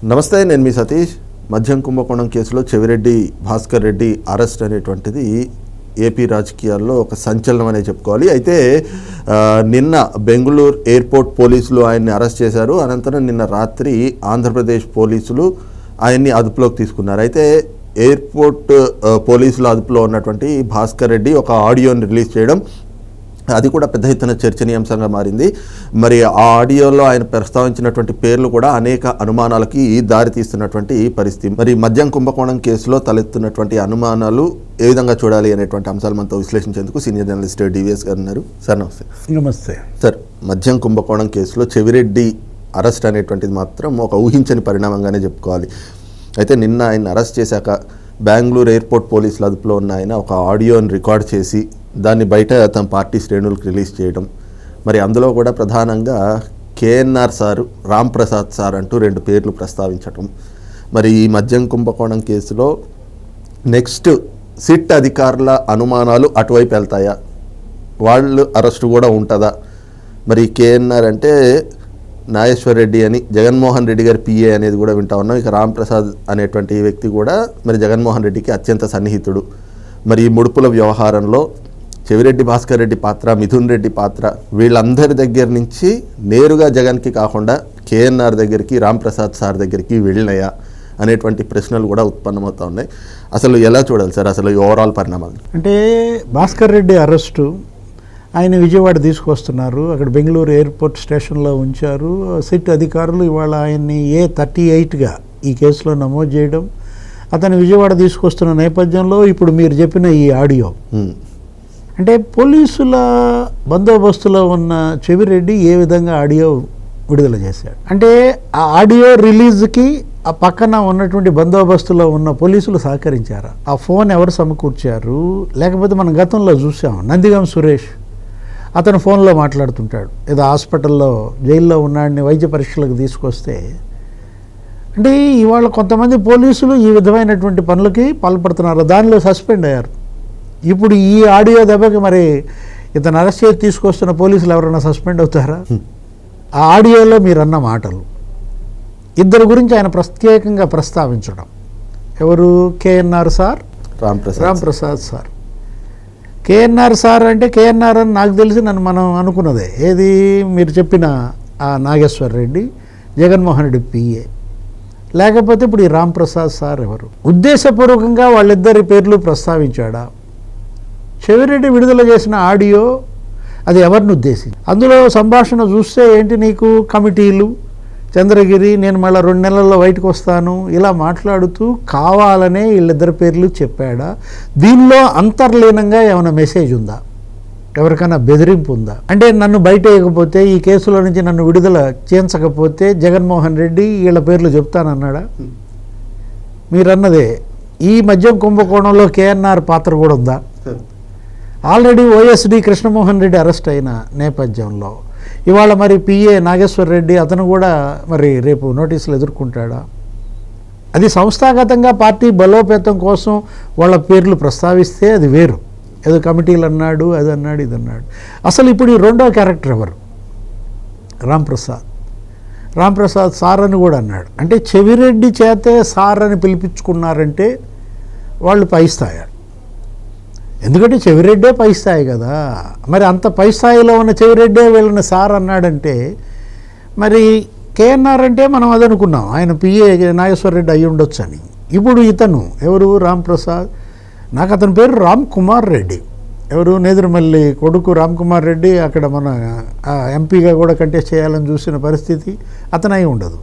నమస్తే, నేను మీ సతీష్. మద్యం కుంభకోణం కేసులో చెవిరెడ్డి భాస్కర్ రెడ్డి అరెస్ట్ అనేటువంటిది ఏపీ రాజకీయాల్లో ఒక సంచలనం అనే చెప్పుకోవాలి. అయితే నిన్న బెంగళూరు ఎయిర్పోర్ట్ పోలీసులు ఆయన్ని అరెస్ట్ చేశారు. అనంతరం నిన్న రాత్రి ఆంధ్రప్రదేశ్ పోలీసులు ఆయన్ని అదుపులోకి తీసుకున్నారు. అయితే ఎయిర్పోర్ట్ పోలీసుల అదుపులో ఉన్నటువంటి భాస్కర్ రెడ్డి ఒక ఆడియోని రిలీజ్ చేయడం, అది కూడా పెద్ద ఎత్తున చర్చనీయాంశంగా మారింది. మరి ఆ ఆడియోలో ఆయన ప్రస్తావించినటువంటి పేర్లు కూడా అనేక అనుమానాలకి దారితీస్తున్నటువంటి పరిస్థితి. మరి మద్యం కుంభకోణం కేసులో తలెత్తున్నటువంటి అనుమానాలు ఏ విధంగా చూడాలి అనేటువంటి అంశాలు మనతో విశ్లేషించేందుకు సీనియర్ జర్నలిస్ట్ డివిఎస్ గారు ఉన్నారు. సార్ నమస్తే. నమస్తే సార్, మద్యం కుంభకోణం కేసులో చెవిరెడ్డి అరెస్ట్ అనేటువంటిది మాత్రం ఒక ఊహించని పరిణామంగానే చెప్పుకోవాలి. అయితే నిన్న ఆయన అరెస్ట్ చేశాక బెంగళూరు ఎయిర్పోర్ట్ పోలీసుల అదుపులో ఉన్న ఆయన ఒక ఆడియోని రికార్డ్ చేసి దాన్ని బయట తమ పార్టీ శ్రేణులకు రిలీజ్ చేయడం, మరి అందులో కూడా ప్రధానంగా KNR sir, Ram Prasad sir అంటూ 2 పేర్లు ప్రస్తావించటం. మరి ఈ మద్యం కుంభకోణం కేసులో నెక్స్ట్ సిట్ అధికారుల అనుమానాలు అటువైపు వెళ్తాయా, వాళ్ళు అరెస్టు కూడా ఉంటుందా? మరి కేఎన్ఆర్ అంటే నాగేశ్వర్ రెడ్డి అని జగన్మోహన్ రెడ్డి గారి పిఏ అనేది కూడా వింటా ఉన్నాం. ఇక రామ్ ప్రసాద్ అనేటువంటి వ్యక్తి కూడా మరి జగన్మోహన్ రెడ్డికి అత్యంత సన్నిహితుడు. మరి ఈ ముడుపుల వ్యవహారంలో చెవిరెడ్డి భాస్కర్ రెడ్డి పాత్ర, మిథున్ రెడ్డి పాత్ర, వీళ్ళందరి దగ్గర నుంచి నేరుగా జగన్కి కాకుండా కేఎన్ఆర్ దగ్గరికి, రామ్ ప్రసాద్ సార్ దగ్గరికి వెళ్ళినాయా అనేటువంటి ప్రశ్నలు కూడా ఉత్పన్నమవుతూ ఉన్నాయి. అసలు ఎలా చూడాలి సార్ అసలు ఈ ఓవరాల్ పరిణామాలు? అంటే భాస్కర్ రెడ్డి అరెస్టు, ఆయన విజయవాడ తీసుకొస్తున్నారు, అక్కడ బెంగళూరు ఎయిర్పోర్ట్ స్టేషన్లో ఉంచారు. సిట్ అధికారులు ఇవాళ ఆయన్ని A38గా ఈ కేసులో నమోదు చేయడం, అతను విజయవాడ తీసుకొస్తున్న నేపథ్యంలో ఇప్పుడు మీరు చెప్పిన ఈ ఆడియో, అంటే పోలీసుల బందోబస్తులో ఉన్న చెవిరెడ్డి ఏ విధంగా ఆడియో విడుదల చేశాడు అంటే ఆ ఆడియో రిలీజ్కి ఆ పక్కన ఉన్నటువంటి బందోబస్తులో ఉన్న పోలీసులు సహకరించారా? ఆ ఫోన్ ఎవరు సమకూర్చారు? లేకపోతే మనం గతంలో చూసాం, నందిగం సురేష్ అతను ఫోన్లో మాట్లాడుతుంటాడు, ఏదో హాస్పిటల్లో జైల్లో ఉన్నాడిని వైద్య పరీక్షలకు తీసుకొస్తే. అంటే ఇవాళ కొంతమంది పోలీసులు ఈ విధమైనటువంటి పనులకి పాల్పడుతున్నారు, దానిలో సస్పెండ్ అయ్యారు. ఇప్పుడు ఈ ఆడియో దెబ్బకి మరి ఇతను అరెస్ట్ చేసి తీసుకొస్తున్న పోలీసులు ఎవరైనా సస్పెండ్ అవుతారా? ఆ ఆడియోలో మీరన్న మాటలు, ఇద్దరు గురించి ఆయన ప్రత్యేకంగా ప్రస్తావించడం, ఎవరు? KNR sir, Ram Prasad sir. KNR sir అంటే కేఎన్ఆర్ అని నాకు తెలిసి మనం అనుకున్నదే, ఏది మీరు చెప్పిన ఆ నాగేశ్వర్ రెడ్డి, జగన్మోహన్ రెడ్డి పిఏ. లేకపోతే ఇప్పుడు ఈ రామ్ ప్రసాద్ సార్ ఎవరు? ఉద్దేశపూర్వకంగా వాళ్ళిద్దరి పేర్లు ప్రస్తావించాడా? చెవిరెడ్డి విడుదల చేసిన ఆడియో అది ఎవరిని ఉద్దేశించి? అందులో సంభాషణ చూస్తే ఏంటి, నీకు కమిటీలు, చంద్రగిరి, నేను మళ్ళీ 2 నెలల్లో బయటకు వస్తాను, ఇలా మాట్లాడుతూ కావాలనే వీళ్ళిద్దరి పేర్లు చెప్పాడా? దీనిలో అంతర్లీనంగా ఏమైనా మెసేజ్ ఉందా? ఎవరికైనా బెదిరింపు ఉందా? అంటే నన్ను బయట వేయకపోతే, ఈ కేసులో నుంచి నన్ను విడుదల చేయించకపోతే జగన్మోహన్ రెడ్డి వీళ్ళ పేర్లు చెప్తానన్నాడా? మీరన్నదే ఈ మద్యం కుంభకోణంలో కేఎన్ఆర్ పాత్ర కూడా ఉందా? Already OSD Krishnamohan Reddy arrest అయిన నేపథ్యంలో ఇవాళ మరి పిఏ నాగేశ్వర్ రెడ్డి అతను కూడా మరి రేపు నోటీసులు ఎదుర్కొంటాడా? అది సంస్థాగతంగా పార్టీ బలోపేతం కోసం వాళ్ళ పేర్లు ప్రస్తావిస్తే అది వేరు, ఏదో కమిటీలు అన్నాడు, అది అన్నాడు, ఇది అన్నాడు. అసలు ఇప్పుడు ఈ రెండో క్యారెక్టర్ ఎవరు? రామ్ ప్రసాద్ సార్ అని కూడా అన్నాడు. అంటే చెవిరెడ్డి చేతే సార్ అని పిలిపించుకున్నారంటే వాళ్ళు పై స్థాయి, ఎందుకంటే చెవిరెడ్డే పై స్థాయి కదా. మరి అంత పై స్థాయిలో ఉన్న చెవిరెడ్డే వీళ్ళని సార్ అన్నాడంటే మరి కేఎన్ఆర్ అంటే మనం అదనుకున్నాం, ఆయన పిఏ నాగేశ్వర రెడ్డి అయ్యి ఉండొచ్చు అని. ఇప్పుడు ఇతను ఎవరు? రామ్ ప్రసాద్. నాకు అతని పేరు రామ్ కుమార్ రెడ్డి, ఎవరు? నేదురుమల్లి కొడుకు రామ్ కుమార్ రెడ్డి అక్కడ మన ఎంపీగా కూడా కంటెస్ట్ చేయాలని చూసిన పరిస్థితి అతను అయి ఉండదు.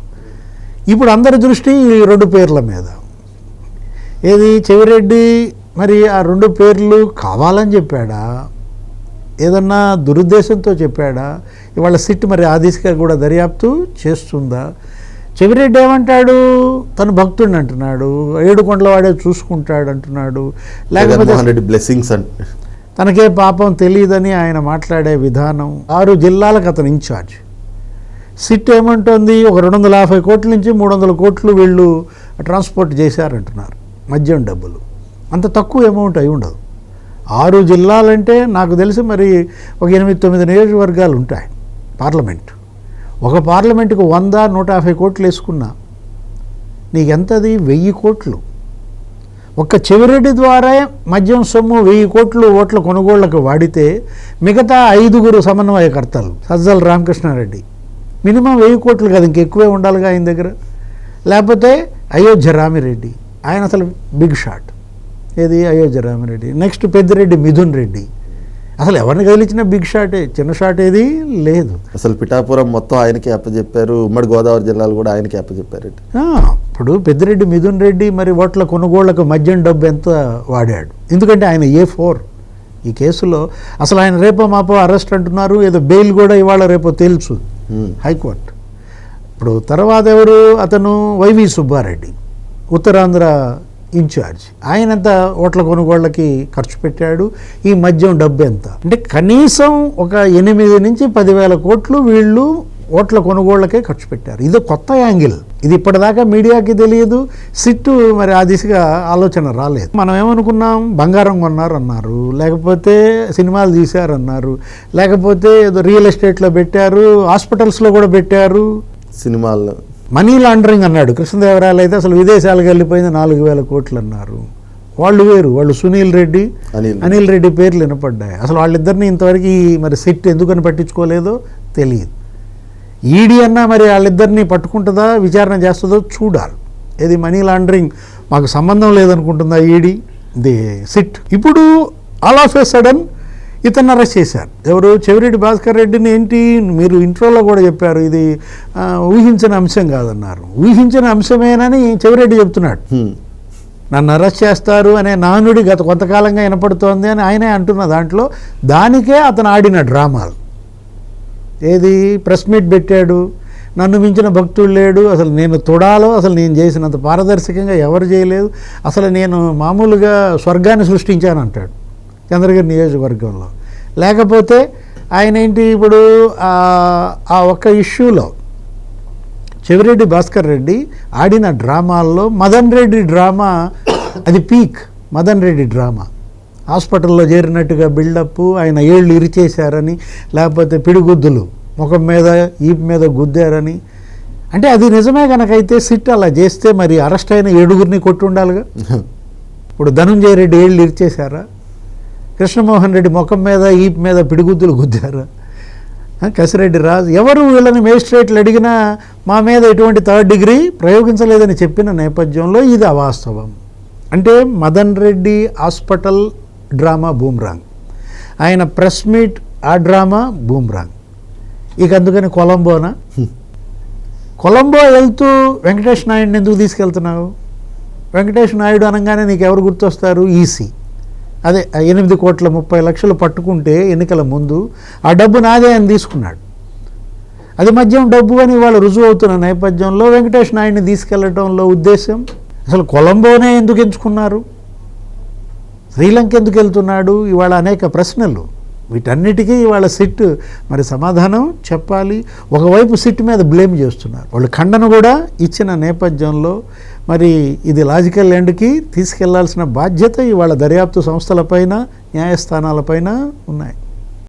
ఇప్పుడు అందరి దృష్టి ఈ 2 పేర్ల మీద. ఏది? చెవిరెడ్డి మరి ఆ 2 పేర్లు కావాలని చెప్పాడా, ఏదన్నా దురుద్దేశంతో చెప్పాడా? ఇవాళ సిట్ మరి ఆ దిశగా కూడా దర్యాప్తు చేస్తుందా? చెవిరెడ్డి ఏమంటాడు, తను భక్తుడిని అంటున్నాడు, 7 కొండల వాడే చూసుకుంటాడు అంటున్నాడు, లేకపోతే బ్లెస్సింగ్స్ తనకే పాపం తెలియదని ఆయన మాట్లాడే విధానం. 6 జిల్లాలకు అతను ఇన్ఛార్జ్. సిట్ ఏమంటుంది, ఒక 250 కోట్ల నుంచి 300 కోట్లు వీళ్ళు ట్రాన్స్పోర్ట్ చేశారంటున్నారు మద్యం డబ్బులు. అంత తక్కువ అమౌంట్ అయి ఉండదు. 6 జిల్లాలంటే నాకు తెలిసి మరి ఒక 8-9 నియోజకవర్గాలు ఉంటాయి పార్లమెంట్. ఒక పార్లమెంటుకు 100-150 కోట్లు వేసుకున్నా నీకెంతది 1000 కోట్లు. ఒక్క చెవిరెడ్డి ద్వారా మద్యం సొమ్ము 1000 కోట్లు ఓట్ల కొనుగోళ్లకు వాడితే మిగతా 5 సమన్వయకర్తలు సజ్జల రామకృష్ణారెడ్డి మినిమం 1000 కోట్లు కాదు, ఇంకెక్కువే ఉండాలిగా ఆయన దగ్గర. లేకపోతే అయోధ్య రామిరెడ్డి, ఆయన అసలు బిగ్ షాట్. ఏది అయోధ్య రామిరెడ్డి. నెక్స్ట్ పెద్దిరెడ్డి మిథున్ రెడ్డి, అసలు ఎవరిని కదిలించినా బిగ్ షాటే, చిన్న షాట్ ఏది లేదు. అసలు పిఠాపురం మొత్తం ఆయనకి అప్పచెప్పారు, ఉమ్మడి గోదావరి జిల్లాలు కూడా ఆయనకి అప్పచెప్పారు. ఇప్పుడు పెద్దిరెడ్డి మిథున్ రెడ్డి మరి ఓట్ల కొనుగోళ్లకు మద్యం డబ్బు ఎంత వాడాడు? ఎందుకంటే ఆయన A4 ఈ కేసులో. అసలు ఆయన రేపో మాపో అరెస్ట్ అంటున్నారు, ఏదో బెయిల్ కూడా ఇవాళ రేపో తెలుసు హైకోర్టు. ఇప్పుడు తర్వాత ఎవరు? అతను వైవి సుబ్బారెడ్డి, ఉత్తరాంధ్ర ఇన్ఛార్జ్. ఆయన ఎంత ఓట్ల కొనుగోళ్ళకి ఖర్చు పెట్టాడు? ఈ మద్యం డబ్బు ఎంత? అంటే కనీసం ఒక 8 నుంచి 10,000 కోట్లు వీళ్ళు ఓట్ల కొనుగోళ్ళకే ఖర్చు పెట్టారు. ఇది కొత్త యాంగిల్, ఇది ఇప్పటిదాకా మీడియాకి తెలియదు. సిట్టు మరి ఆ దిశగా ఆలోచన రాలేదు. మనం ఏమనుకున్నాం, బంగారం కొన్నారు అన్నారు, లేకపోతే సినిమాలు తీశారన్నారు, లేకపోతే ఏదో రియల్ ఎస్టేట్లో పెట్టారు, హాస్పిటల్స్లో కూడా పెట్టారు, సినిమాల్లో మనీ లాండరింగ్ అన్నాడు. కృష్ణదేవరాయలు అయితే అసలు విదేశాలకు వెళ్ళిపోయింది 4,000 కోట్లు అన్నారు. వాళ్ళు వేరు, వాళ్ళు సునీల్ రెడ్డి, అనిల్ రెడ్డి పేర్లు వినపడ్డాయి. అసలు వాళ్ళిద్దరిని ఇంతవరకు మరి సిట్ ఎందుకని పట్టించుకోలేదో తెలియదు. ఈడీ అన్నా మరి వాళ్ళిద్దరిని పట్టుకుంటుందా, విచారణ చేస్తుందో చూడాలి. ఇది మనీ లాండరింగ్ మాకు సంబంధం లేదనుకుంటుందా ఈడీ, ది సిట్. ఇప్పుడు ఆల్ ఆఫ్ ఏ సడన్ ఇతన్ని అరెస్ట్ చేశారు. ఎవరు? చెవిరెడ్డి భాస్కర్ రెడ్డిని. ఏంటి మీరు ఇంట్రోలో కూడా చెప్పారు, ఇది ఊహించిన అంశం కాదన్నారు. ఊహించిన అంశమేనని చెవిరెడ్డి చెప్తున్నాడు. నన్ను అరెస్ట్ చేస్తారు అనే నానుడి గత కొంతకాలంగా వినపడుతోంది అని ఆయనే అంటున్న దాంట్లో, దానికే అతను ఆడిన డ్రామాలు. ఏది? ప్రెస్ మీట్ పెట్టాడు, నన్ను మించిన భక్తుడు లేడు, అసలు నేను తొడాలో అసలు నేను చేసినంత పారదర్శకంగా ఎవరు చేయలేదు, అసలు నేను మామూలుగా స్వర్గాన్ని సృష్టించానంటాడు చంద్రగిరి నియోజకవర్గంలో. లేకపోతే ఆయన ఏంటి ఇప్పుడు ఆ ఒక్క ఇష్యూలో చెవిరెడ్డి భాస్కర్ రెడ్డి ఆడిన డ్రామాల్లో మదన్ రెడ్డి డ్రామా అది పీక్. మదన్ రెడ్డి డ్రామా హాస్పిటల్లో చేరినట్టుగా బిల్డప్, ఆయన ఏళ్ళు ఇరిచేశారని, లేకపోతే పిడిగుద్దులు ముఖం మీద ఈపు మీద గుద్దారని. అంటే అది నిజమే కనుకైతే సిట్ అలా చేస్తే మరి అరెస్ట్ అయిన 7 కొట్టి ఉండాలిగా. ఇప్పుడు ధనుంజయ రెడ్డి ఏళ్ళు ఇరిచేశారా? కృష్ణమోహన్ రెడ్డి ముఖం మీద ఈపు మీద పిడిగుద్దులు గుద్దారా? కసిరెడ్డి రాజు ఎవరు వీళ్ళని మేజిస్ట్రేట్లు అడిగినా మా మీద ఎటువంటి 3rd డిగ్రీ ప్రయోగించలేదని చెప్పిన నేపథ్యంలో ఇది అవాస్తవం. అంటే Madan Reddy hospital drama boomerang, ఆయన ప్రెస్ మీట్ ఆ డ్రామా బూమ్రాంగ్. ఇక అందుకని కొలంబో వెళ్తూ వెంకటేష్ నాయుడిని ఎందుకు తీసుకెళ్తున్నావు? వెంకటేష్ నాయుడు అనగానే నీకు ఎవరు గుర్తొస్తారు? ఈసీ. అదే 8,30,00,000 పట్టుకుంటే ఎన్నికల ముందు ఆ డబ్బు నాదే అని తీసుకున్నాడు. అది మద్యం డబ్బు అని వాళ్ళు రుజువు అవుతున్న నేపథ్యంలో వెంకటేష్ నాయుడిని తీసుకెళ్లడంలో ఉద్దేశం. అసలు కొలంబోనే ఎందుకు ఎంచుకున్నారు? శ్రీలంక ఎందుకు వెళ్తున్నాడు? ఇవాళ అనేక ప్రశ్నలు. వీటన్నిటికీ ఇవాళ సిట్ మరి సమాధానం చెప్పాలి. ఒకవైపు సిట్ మీద బ్లేమ్ చేస్తున్నారు, వాళ్ళు ఖండన కూడా ఇచ్చిన నేపథ్యంలో మరి ఇది లాజికల్ ఎండ్కి తీసుకెళ్లాల్సిన బాధ్యత ఇవాళ దర్యాప్తు సంస్థలపైన, న్యాయస్థానాలపైన ఉన్నాయి.